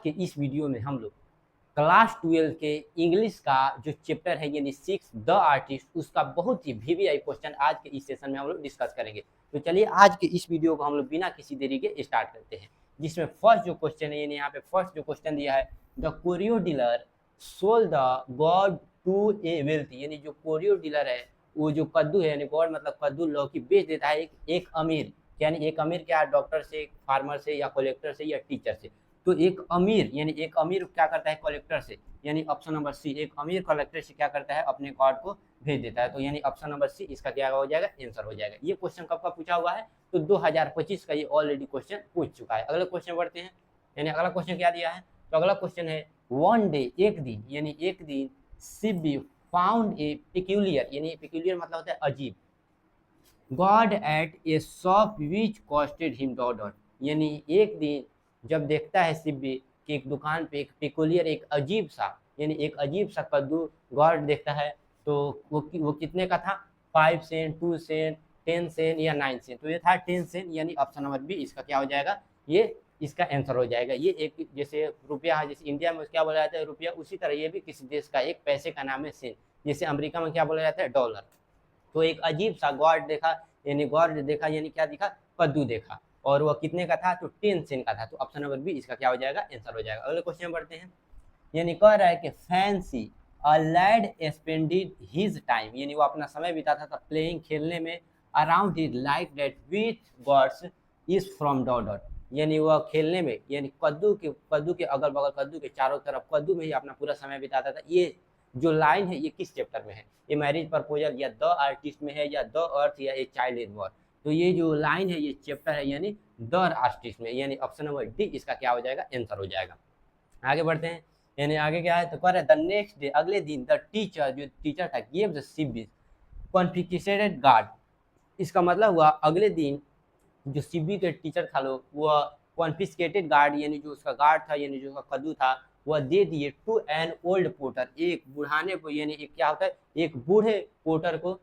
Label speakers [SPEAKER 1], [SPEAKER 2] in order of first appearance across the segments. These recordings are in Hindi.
[SPEAKER 1] कि इस वीडियो में हम लोग क्लास 12 के इंग्लिश का जो चैप्टर है यानी 6 द आर्टिस्ट उसका बहुत ही वीवीआई क्वेश्चन आज के इस सेशन में हम लोग डिस्कस करेंगे। तो चलिए आज के इस वीडियो को हम लोग बिना किसी देरी के स्टार्ट करते हैं, जिसमें फर्स्ट जो क्वेश्चन है यानी यहाँ पे फर्स्ट जो क्वेश्चन दिया है, the curio dealer sold the gourd to a wealthy, यानी जो कोरियो डीलर है वो जो कद्दू है यानी गॉड मतलब कद्दू लौकी बेच देता है एक अमीर, यानी एक अमीर क्या, डॉक्टर से, फार्मर से या कलेक्टर से या टीचर से। तो एक अमीर यानी एक अमीर क्या करता है कलेक्टर से, यानी ऑप्शन नंबर सी, एक अमीर कलेक्टर से क्या करता है अपने कार्ड को भेज देता है। तो यानी ऑप्शन नंबर सी इसका क्या हो जाएगा, आंसर हो जाएगा। ये क्वेश्चन कब का पूछा हुआ है, तो 2025 का ये ऑलरेडी क्वेश्चन पूछ चुका है। अगले क्वेश्चन बढ़ते हैं, यानी अगला क्वेश्चन क्या दिया है, तो अगला क्वेश्चन है वन डे, एक दिन, यानी एक दिन सिबी फाउंड ए पिक्यूलियर, यानी पिक्यूलियर मतलब होता है अजीब, gourd at a shop which costed him dot dot, यानी एक दिन जब देखता है सिब्बी कि एक दुकान पे एक पिकुलियर एक अजीब सा यानी एक अजीब सा कद्दू गॉड देखता है, तो वो कितने का था, 5 सेंट, 2 सेंट, 10 सेंट या 9 सेंट। तो ये था 10 सेंट, यानी ऑप्शन नंबर बी इसका क्या हो जाएगा, ये इसका आंसर हो जाएगा। ये एक जैसे रुपया है, जैसे इंडिया में क्या बोला जाता है रुपया, उसी तरह ये भी किसी देश का एक पैसे का नाम है सेंट, जैसे अमेरिका में क्या बोला जाता है डॉलर। तो एक अजीब सा गॉड देखा, यानी गॉड देखा यानी क्या दिखा, कद्दू देखा, और वह कितने का था, तो 10 सेंट का था। तो ऑप्शन नंबर बी इसका क्या हो जाएगा, आंसर हो जाएगा। अगले क्वेश्चन में बढ़ते हैं, यानी कह रहा है कि फैंसी अ लैड स्पेंडेड हिज टाइम, यानी वो अपना समय बिताता था प्लेइंग खेलने में, around his like that with God's is from dot dot, यानी वह खेलने में यानी कद्दू के अगल बगल, कद्दू के चारों तरफ, कद्दू में ही अपना पूरा समय बिताता था। ये जो लाइन है ये किस चैप्टर में है, ये मैरिज प्रपोजल या द आर्टिस्ट में है या द अर्थ या ए चाइल्ड इज वॉर। तो ये जो लाइन है ये चैप्टर है यानी द आर्टिस्ट में, यानी ऑप्शन नंबर डी इसका क्या हो जाएगा, आंसर हो जाएगा। आगे बढ़ते हैं, यानी आगे क्या है, तो कह रहे द नेक्स्ट डे, अगले दिन, द टीचर जो टीचर था गिव द सिबिस कॉन्फिस्केटेड गार्ड, इसका मतलब हुआ अगले दिन जो सीबी के टीचर था लोग वह कॉन्फिस्केटेड गार्ड यानी जो उसका गार्ड था यानी जो उसका कद्दू था वह दे दिए टू एन ओल्ड पोर्टर, एक बुढ़ाने को, यानी एक क्या होता है एक बूढ़े पोर्टर को,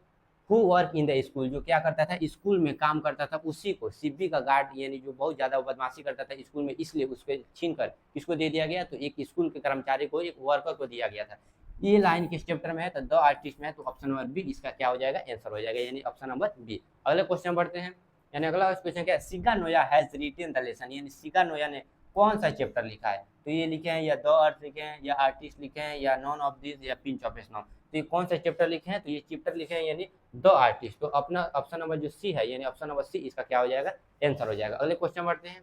[SPEAKER 1] who work in the school, जो क्या करता था स्कूल में काम करता था, उसी को सीबी का गार्ड यानी जो बहुत ज़्यादा बदमाशी करता था स्कूल में, इसलिए उस पर छीन कर किसको दे दिया गया, तो एक स्कूल के कर्मचारी को, एक वर्कर को दिया गया था। ये लाइन किस चैप्टर में है, तो द आर्टिस्ट में है। तो ऑप्शन नंबर बी इसका क्या हो जाएगा, आंसर हो जाएगा, यानी ऑप्शन नंबर बी। अगले क्वेश्चन बढ़ते हैं, यानी अगला क्वेश्चन क्या है, Shiga Naoya has written the lesson, यानी सिगा नोया ने कौन सा चैप्टर लिखा है, तो ये लिखे हैं या द अर्थ लिखे हैं या आर्टिस्ट लिखे हैं या नॉन ऑफ दिस या पिंच ऑफ स्नॉन। तो ये कौन सा चैप्टर लिखे हैं, तो ये चैप्टर लिखे हैं यानी द आर्टिस्ट। तो अपना ऑप्शन नंबर जो सी है यानी ऑप्शन नंबर सी इसका क्या हो जाएगा, आंसर हो जाएगा। अगले क्वेश्चन बढ़ते हैं,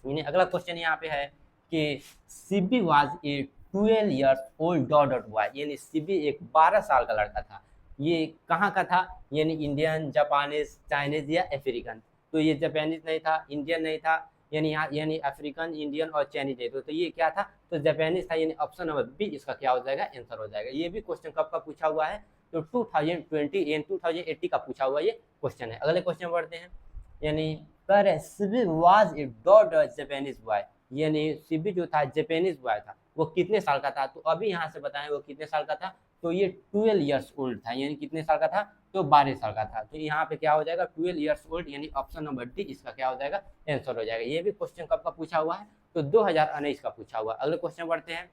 [SPEAKER 1] यानी अगला क्वेश्चन यहाँ पे है कि CB was a 12 years old dot dot boy, यानी सीबी एक 12 साल का लड़का था। ये कहाँ का था, यानी इंडियन, जापानीज, चाइनीज या अफ्रीकन। तो ये जापानीज नहीं था, इंडियन नहीं था, यानी यहाँ यानी अफ्रीकन, इंडियन और चाइनीज नहीं। तो ये क्या था, तो जापानीज था, यानी ऑप्शन नंबर बी इसका क्या हो जाएगा, आंसर हो जाएगा। ये भी क्वेश्चन कब का पूछा हुआ है, तो 2020 एंड 2080 का पूछा हुआ ये क्वेश्चन है। अगले क्वेश्चन बढ़ते हैं, यानी कर Seibei was a dot Japanese boy, यानी सिबी जो था जापानीज बॉय था वो कितने साल का था, तो अभी यहाँ से बताएं वो कितने साल का था, तो ये 12 ईयर्स ओल्ड था, यानी कितने साल का था, तो 12 साल का था। तो यहाँ पे क्या हो जाएगा 12 ईयर्स ओल्ड, यानी ऑप्शन नंबर डी इसका क्या हो जाएगा, आंसर हो जाएगा। ये भी क्वेश्चन कब का पूछा हुआ है, तो 2019 का पूछा हुआ। अगले क्वेश्चन बढ़ते हैं,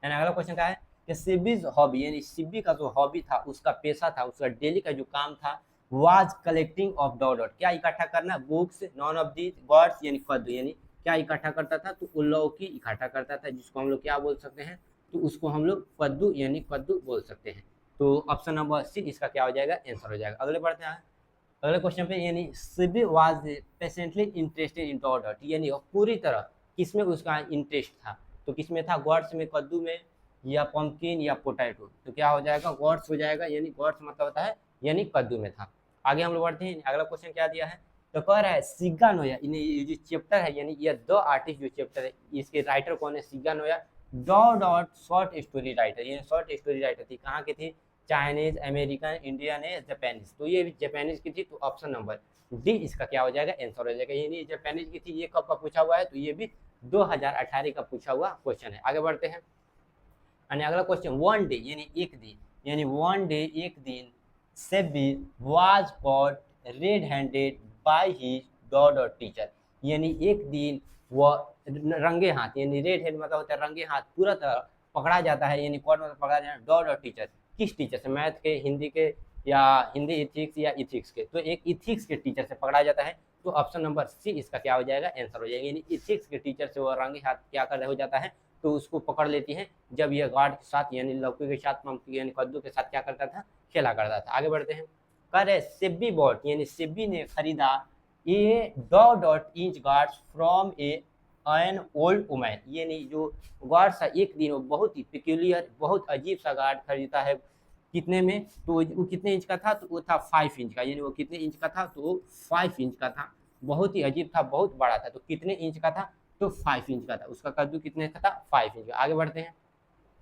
[SPEAKER 1] यानी अगला क्वेश्चन क्या है कि सिबीज हॉबी, यानी सिबी का जो हॉबी था, उसका पेशा था, उसका डेली का जो काम था, was collecting of dot dot, क्या इकट्ठा करना, books, none of the gourds यानी कद्दू, यानी क्या इकट्ठा करता था, तो उल्लौकी इकट्ठा करता था, जिसको हम लोग क्या बोल सकते हैं, तो उसको हम लोग कद्दू यानी कद्दू बोल सकते हैं। तो ऑप्शन नंबर सी इसका क्या हो जाएगा, आंसर हो जाएगा। अगले बढ़ते हैं, अगले क्वेश्चन पे, यानी Seibei was patiently interested in dot dot, यानी पूरी तरह किसमें उसका इंटरेस्ट था, तो किसमें था, गॉड्स में, कद्दू में, या पम्पकिन या पोटैटो। तो क्या हो जाएगा, गॉड्स हो जाएगा, यानी गॉड्स मतलब होता है यानी कद्दू में था। आगे हम लोग बढ़ते हैं, अगला क्वेश्चन क्या दिया है, तो कह रहा है सिग्गा नोया, ये जो चैप्टर है यानी ये द आर्टिस्ट जो चैप्टर है इसके राइटर कौन है, Shiga Naoya dot dot short story writer, ये शॉर्ट स्टोरी राइटर थी, कहाँ की थी, चाइनीज, अमेरिकन, इंडियन है, जापानीज। तो ये जापानीज की थी, तो ऑप्शन नंबर डी इसका क्या हो जाएगा, आंसर हो जाएगा। यानी जापानीज की थी, ये कब का पूछा हुआ है, तो ये भी 2018 का पूछा हुआ क्वेश्चन है। आगे बढ़ते हैं, अगला क्वेश्चन, वन डे यानी एक दिन, यानी वन डे एक दिन, SEBI was cot red handed by his dot dot teacher, यानी एक दिन वो रंगे हाथ, यानी रेड हैंड मतलब होता है रंगे हाथ पूरा पकड़ा जाता है, यानी कोर्ट में पकड़ा जाता है डॉट और टीचर, किस टीचर से, मैथ के, हिंदी के, या हिंदी इथिक्स या इथिक्स के, तो एक इथिक्स के टीचर से पकड़ा जाता है। तो ऑप्शन नंबर सी इसका क्या हो जाएगा, आंसर हो जाएगा, यानी इथिक्स के टीचर से वो रंगे हाथ क्या कर हो जाता है, तो उसको पकड़ लेती है जब ये गार्ड के साथ यानी लौकी के साथ यानी कद्दू के साथ क्या करता था, खेला करता था। आगे बढ़ते हैं, कर है सिब्बी बॉट, यानी सिब्बी ने खरीदा ए dot inch guards from an old woman, यानी जो गार्ड था एक दिन वो बहुत ही पिक्यूलियर, बहुत अजीब सा गार्ड खरीदता है, कितने में, तो वो कितने इंच का था, तो वो था 5 इंच का, यानी वो कितने इंच का था, तो वो 5 इंच का था, बहुत ही अजीब था, बहुत बड़ा था, तो कितने इंच का था, तो 5 इंच का था, उसका कद्दू कितने का था, 5 इंच का। आगे बढ़ते हैं,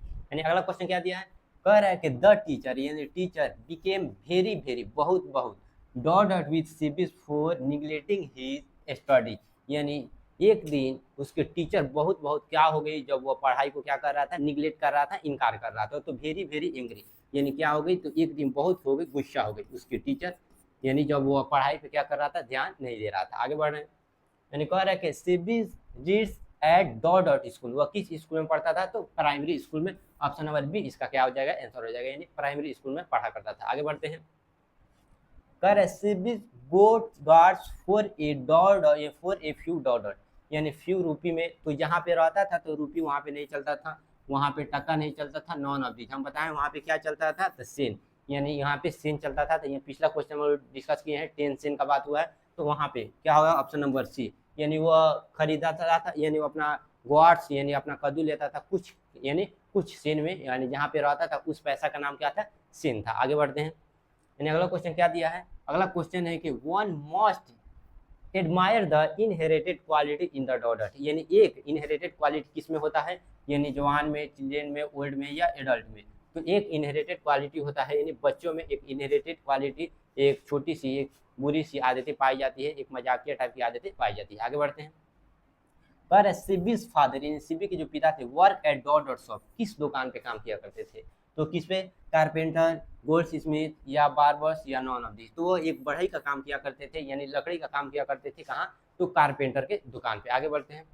[SPEAKER 1] यानी अगला क्वेश्चन क्या दिया है, कह रहा है कि द टीचर यानी टीचर बिकेम वेरी वेरी बहुत बहुत dot dot with Seibei for neglecting his study, यानी एक दिन उसके टीचर बहुत बहुत क्या हो गई, जब वो पढ़ाई को क्या कर रहा था, निगलेक्ट कर रहा था, इनकार कर रहा था, तो वेरी वेरी एंग्री, यानी क्या हो गई, तो एक दिन बहुत हो गई, गुस्सा हो गई उसके टीचर, यानी जब वो पढ़ाई पे क्या कर रहा था, ध्यान नहीं दे रहा था। आगे बढ़ रहे हैं, यानी कह रहा है कि Seibei reads at dot dot school, वह किस स्कूल में पढ़ता था, तो प्राइमरी स्कूल में, ऑप्शन नंबर बी इसका क्या हो जाएगा, आंसर हो जाएगा, यानी प्राइमरी स्कूल में पढ़ा करता था। आगे बढ़ते हैं, कर Seibei got gourds for a dot for a few dot dot, यानी फ्यू रूपी में, तो जहाँ पे रहता था तो रूपी वहाँ पे नहीं चलता था, वहाँ पे टका नहीं चलता था, नॉन ऑफ दिस हम बताएं वहाँ पे क्या चलता था, तो सेन, यानी यहाँ पे सेन चलता था, तो ये पिछला क्वेश्चन में डिस्कस किए हैं, 10 सेन का बात हुआ है, तो वहाँ पे क्या होगा, ऑप्शन नंबर सी, यानी वो खरीदा था, यानी वो अपना ग्वार्ड्स यानी अपना कद्दू लेता था कुछ, यानी कुछ सेन में, यानी जहाँ पे रहता था उस पैसा का नाम क्या था, सेन था। आगे बढ़ते हैं, यानी अगला क्वेश्चन क्या दिया है, अगला क्वेश्चन है कि one must admire the inherited quality in the daughter, यानी एक इनहेरिटेड क्वालिटी किस में होता है, यानी जवान में, चिल्ड्रेन में, ओल्ड में या एडल्ट में, तो एक इनहेरिटेड क्वालिटी होता है, यानी बच्चों में एक इनहेरिटेड क्वालिटी, एक छोटी सी एक बुरी सी आदतें पाई जाती है, एक मजाकिया टाइप की आदतें पाई जाती है। आगे बढ़ते हैं, पर सिबीज फादर यानी सिबी के जो पिता थे work at dot dot shop, किस दुकान पे काम किया करते थे, तो किस पे, कारपेंटर, गोल्ड स्मिथ या बार्बर्स या नॉन ऑफ दिस, तो वो एक बढ़ई का काम किया करते थे, यानी लकड़ी का काम किया करते थे, कहाँ, तो कारपेंटर के दुकान पे। आगे बढ़ते हैं,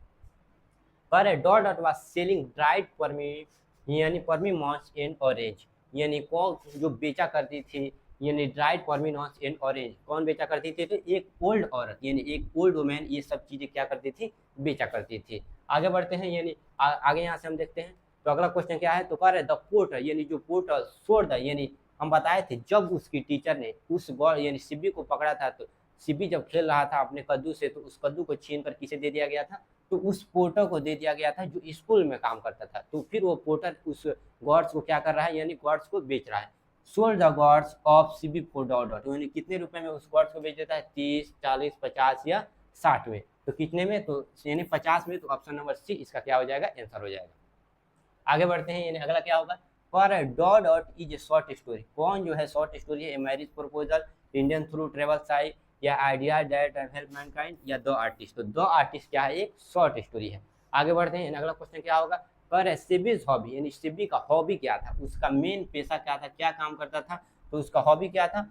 [SPEAKER 1] पर dot dot was selling dried persimmons यानी परमीमॉस एंड ऑरेंज, यानी कौन जो बेचा करती थी, यानी ड्राइड परमीमॉस एंड ऑरेंज कौन बेचा करती थी, तो एक ओल्ड औरत यानी एक ओल्ड वुमेन ये सब चीजें क्या करती थी, बेचा करती थी। आगे बढ़ते हैं, यानी आगे यहाँ से हम देखते हैं, तो अगला क्वेश्चन क्या है, तो कह रहे द पोर्टर यानी जो पोर्टर सोर द, यानी हम बताए थे जब उसकी टीचर ने उस गौर यानी सिब्बी को पकड़ा था, तो सिब्बी जब खेल रहा था अपने कद्दू से, तो उस कद्दू को छीन कर किसे दे दिया गया था, तो उस पोर्टर को दे दिया गया था जो स्कूल में काम करता था, तो फिर वो पोर्टर उस गॉड्स को क्या कर रहा है, यानी गॉड्स को बेच रहा है, sold the gods of CB for dot dot, यानी कितने रुपए में उस गॉड्स को बेच देता है, 30, 40, 50 या 60 में, तो कितने में, तो यानी 50 में, तो ऑप्शन नंबर सी इसका क्या हो जाएगा, आंसर हो जाएगा। आगे बढ़ते हैं, यानी अगला क्या होगा, for dot dot is a short story, कौन जो है शॉर्ट स्टोरी है, marriage proposal, Indian through travel site या आइडिया दैट हेल्प मैनकाइंड या द आर्टिस्ट, तो द आर्टिस्ट क्या है, एक शॉर्ट स्टोरी है। आगे बढ़ते हैं, अगला क्वेश्चन क्या होगा, पर सिबीज हॉबी यानी सिबी का हॉबी क्या था, उसका मेन पेशा क्या था, क्या काम करता था, तो उसका हॉबी क्या था,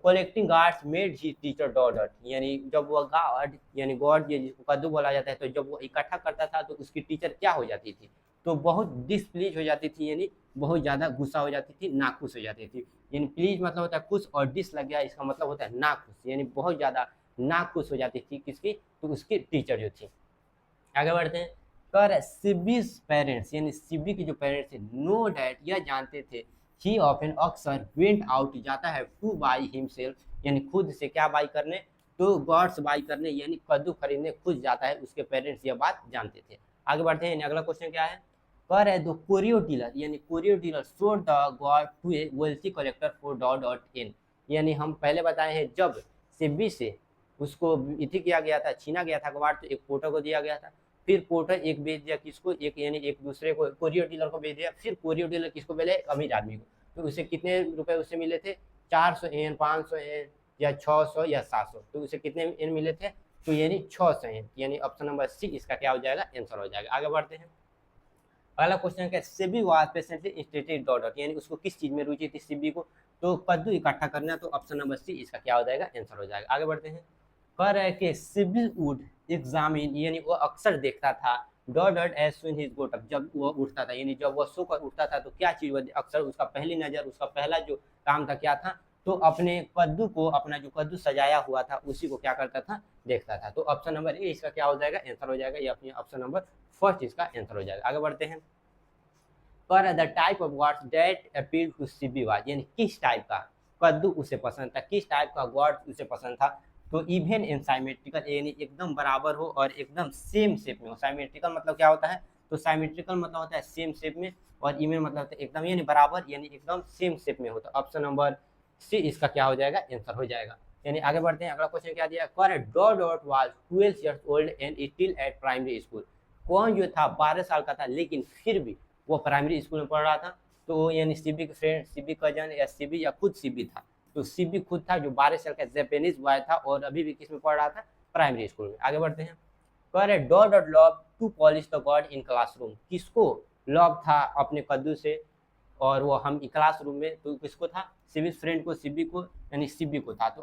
[SPEAKER 1] कलेक्टिंग गार्ड्स मेड ही टीचर डॉट डॉट, यानी जब वो गार्ड यानी गॉड ये जिसको कद्दू बोला जाता है, तो जब वो इकट्ठा करता था तो उसकी टीचर क्या हो जाती थी, तो बहुत डिसप्लीज हो जाती थी, यानी बहुत ज़्यादा गुस्सा हो जाती थी, नाखुश हो जाती थी, यानी प्लीज मतलब होता है खुश, और डिस लग गया इसका मतलब होता है नाखुश, यानी बहुत ज़्यादा नाखुश हो जाती थी किसकी, तो उसकी टीचर जो थी। आगे बढ़ते हैं, कर सिबीज पेरेंट्स यानी सिबी के जो पेरेंट्स थे नो डैट यह जानते थे, ही ऑफन अक्सर वेंट आउट जाता है टू बाई हिमसेल्फ यानी खुद से क्या बाई करने, तो गॉड्स बाई करने यानी कद्दू खरीदने खुद जाता है, उसके पेरेंट्स यह बात जानते थे। आगे बढ़ते हैं, अगला क्वेश्चन क्या है, कर है दो कोरियो डीलर यानी curio dealer sold the gourd to a wealthy collector for dot dot in, यानी हम पहले बताए हैं जब सिब्बी से उसको इति किया गया था, छीना गया था गवार, तो एक पोर्टर को दिया गया था, फिर पोर्टर एक बेच दिया किसको, एक यानी एक दूसरे को कोरियर डीलर को बेच दिया, फिर कोरियर डीलर किसको बेचे, एक अमीर आदमी को, तो उसे कितने रुपए उससे मिले थे, 400 एन, 500 एन या 600 या 700, तो उसे कितने एन मिले थे, तो यानी 600 एन, यानी ऑप्शन नंबर सी इसका क्या हो जाएगा, आंसर हो जाएगा। आगे बढ़ते हैं, अगला क्वेश्चन क्या है, Seibei was patiently instated dot dot, यानी उसको किस चीज में रुचि थी सिबी को, तो कद्दू इकट्ठा करना, तो ऑप्शन नंबर सी इसका क्या हो जाएगा, आंसर हो जाएगा। आगे बढ़ते हैं, कह रहा है कि सिबिल वुड एग्जामिन, यानी वो अक्सर देखता था dot dot as soon his got up, जब वो उठता था, यानी जब वो सोकर उठता था तो क्या चीज वो अक्सर उसका पहली नजर, उसका पहला जो काम था क्या था, तो अपने कद्दू को, अपना जो कद्दू सजाया हुआ था उसी को क्या करता था, देखता था। तो ऑप्शन नंबर ए इसका क्या हो जाएगा, आंसर हो जाएगा, या अपने ऑप्शन नंबर फर्स्ट इसका आंसर हो जाएगा। आगे बढ़ते हैं। पर the type of gourds that appeal to Seibei was, यानी किस टाइप का कद्दू उसे पसंद था, किस टाइप का गॉड उसे पसंद था। तो इवन एंड साइमेट्रिकल, यानी एकदम बराबर हो और एकदम सेम शेप में हो। साइमेट्रिकल मतलब क्या होता है, तो साइमेट्रिकल मतलब होता है सेम शेप में, और इवन मतलब होता है एकदम, यानी बराबर, यानी एकदम सेम शेप में हो। तो ऑप्शन नंबर सी इसका क्या हो जाएगा, आंसर हो जाएगा। यानी आगे बढ़ते हैं। अगला क्वेश्चन क्या दिया, correct dot dot was 12 years old and still at primary school. कौन जो था 12 साल का था लेकिन फिर भी वो प्राइमरी स्कूल में पढ़ रहा था। तो यानी सीबी के फ्रेंड, सीबी कजन, या सीबी या खुद सीबी था। तो सीबी खुद था जो 12 साल का जापानीज बॉय था, और अभी भी किस में पढ़ रहा था, प्राइमरी स्कूल में। आगे बढ़ते हैं। Correct dot dot love to polish the gourd in classroom. किसको लव था अपने कद्दू से, और वो हम क्लासरूम में, तो किसको था, सीबी फ्रेंड को, सीबी को, यानी सीबी को था। तो